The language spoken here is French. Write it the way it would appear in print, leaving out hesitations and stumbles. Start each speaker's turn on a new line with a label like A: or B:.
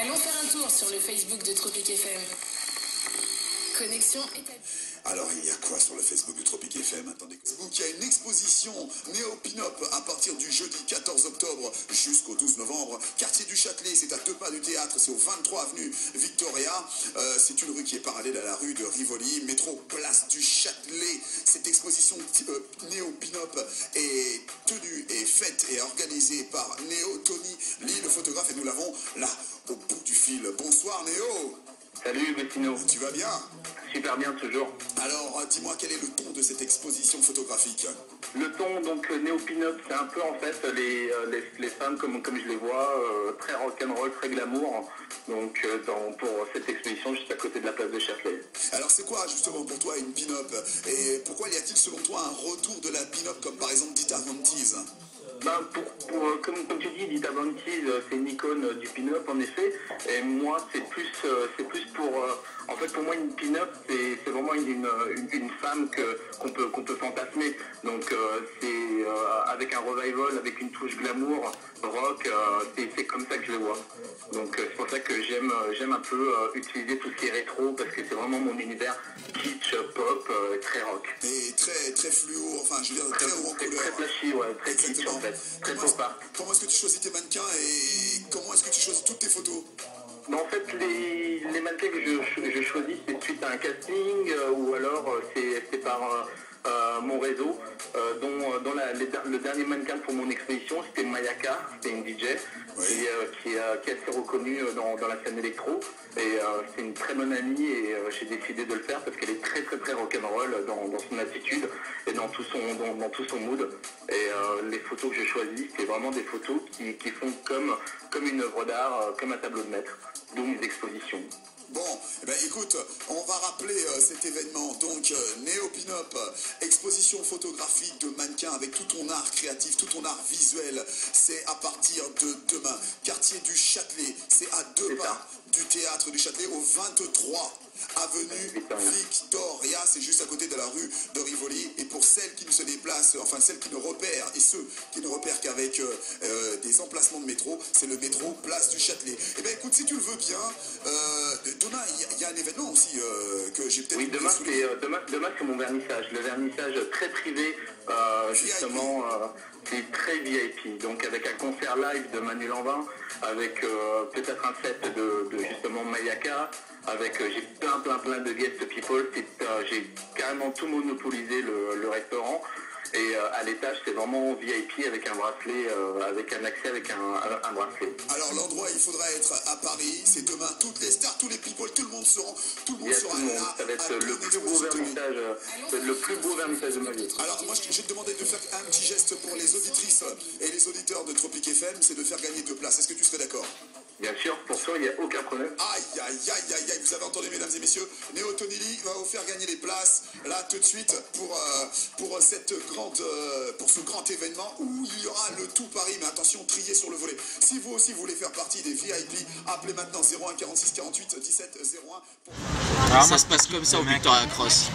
A: Allons faire un tour sur le Facebook de Tropic FM. Connexion établie.
B: Alors, il y a quoi sur le Facebook de Tropic FM? Attendez. Facebook, il y a une exposition Néo Pin-Up à partir du jeudi 14 octobre jusqu'au 12 novembre. Quartier du Châtelet, c'est à 2 pas du théâtre, c'est au 23 avenue Victoria. C'est une rue qui est parallèle à la rue de Rivoli. Métro Place du Châtelet. Cette exposition Néo Pin-Up est tenue et faite et organisée par Néo Tony Lee, le photographe, et nous l'avons là, au bout du fil. Bonsoir Néo.
C: Salut Bettino.
B: Tu vas bien?
C: Super bien toujours.
B: Alors, dis-moi, quel est le ton de cette exposition photographique?
C: Le ton, donc Néo Pin-Up, c'est un peu en fait les femmes comme je les vois, très rock'n'roll, très glamour. Donc pour cette exposition juste à côté de la place de Châtelet.
B: Alors c'est quoi justement pour toi une pin-up? Et pourquoi y a-t-il selon toi un retour de la pin-up comme par exemple Dita Von Teese?
C: Ben comme tu dis, Dita Von Teese, c'est une icône du pin-up en effet. Et moi c'est plus pour en fait pour moi une pin-up c'est vraiment une femme qu'on peut fantasmer. Donc c'est avec un revival, avec une touche glamour, rock, c'est comme ça que je le vois. Donc c'est pour ça que j'aime un peu utiliser tout ce qui est rétro parce que c'est vraiment mon univers kitsch, pop, très rock.
B: Et très fluo, enfin je veux dire très haut en couleur.
C: Très flashy, ouais, très kitsch en fait, très pop art.
B: Comment est-ce que tu choisis tes mannequins et comment est-ce que tu choisis toutes tes photos?
C: En fait, les mannequins que je choisis, c'est suite à un casting ou alors c'est par mon réseau, dont le dernier mannequin pour mon exposition, c'était Mayaka, c'était une DJ qui est assez reconnue dans la scène électro. Et c'est une très bonne amie et j'ai décidé de le faire parce qu'elle est très très très rock'n'roll dans son attitude et dans tout son mood. Et les photos que je choisis, c'est vraiment des photos qui font comme une œuvre d'art, comme un tableau de maître, d'où mes expositions.
B: Bon, eh ben, écoute, on va rappeler cet événement, donc Néo Pin-Up, exposition photographique de mannequins avec tout ton art créatif, tout ton art visuel, c'est à partir de demain. Quartier du Châtelet, c'est à 2 pas du théâtre du Châtelet au 23 avenue Victoria, c'est juste à côté de la rue de Rivoli. Et pour celles qui ne se déplacent, enfin celles qui ne repèrent, et ceux qui ne repèrent qu'avec des emplacements de métro, c'est le métro Place du Châtelet. Eh bien écoute, si tu le veux bien, demain il y a un événement aussi que j'ai peut-être...
C: Oui, demain c'est mon vernissage, le vernissage très privé, justement, c'est très VIP, donc avec un concert live de Manu Lanvin, avec peut-être un set de justement Mayaka, avec j'ai plein de guest people, j'ai carrément tout monopolisé le restaurant. Et à l'étage, c'est vraiment VIP avec un bracelet, avec un accès avec un bracelet.
B: Alors l'endroit, il faudra être à Paris, c'est demain, toutes les stars, tous les people, tout le monde sera là.
C: Ça va être le plus beau vernissage de ma vie.
B: Alors moi, je vais te demander de faire un petit geste pour les auditrices et les auditeurs de Tropic FM, c'est de faire gagner 2 places. Est-ce que tu serais d'accord?
C: Bien sûr, pour ça, il n'y a aucun problème.
B: Aïe, vous avez entendu, mesdames et messieurs, Néo Tony Lee va vous faire gagner les places, là, tout de suite, pour ce grand événement où il y aura le tout Paris, mais attention, trié sur le volet. Si vous aussi voulez faire partie des VIP, appelez maintenant 01 46 48 17 01.
D: Alors ça se passe comme ça au Victoria Cross.